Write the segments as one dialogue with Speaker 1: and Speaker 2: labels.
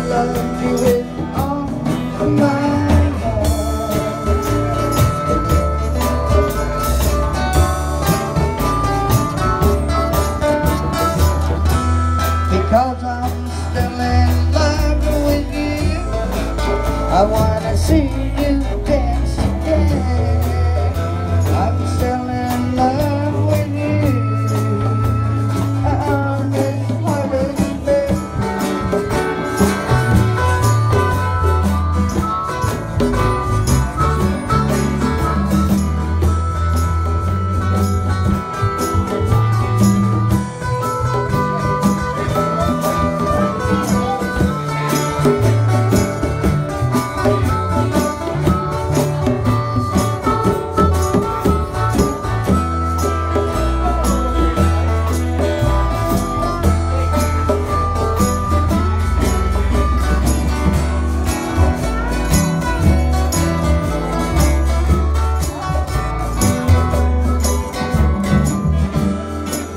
Speaker 1: love you with all my heart. Because I'm still in love with you, I wanna see you dance again. I'm still in love with you. I'm as hard as me.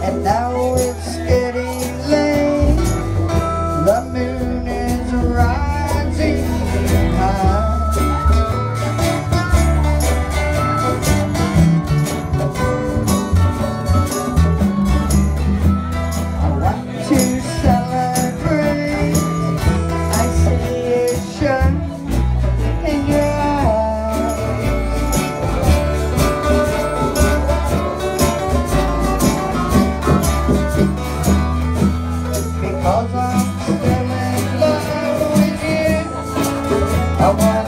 Speaker 1: And now it's getting late, the moon is rising high. I want to celebrate, I see it shine in your eyes. Because I'm still in love with you, I want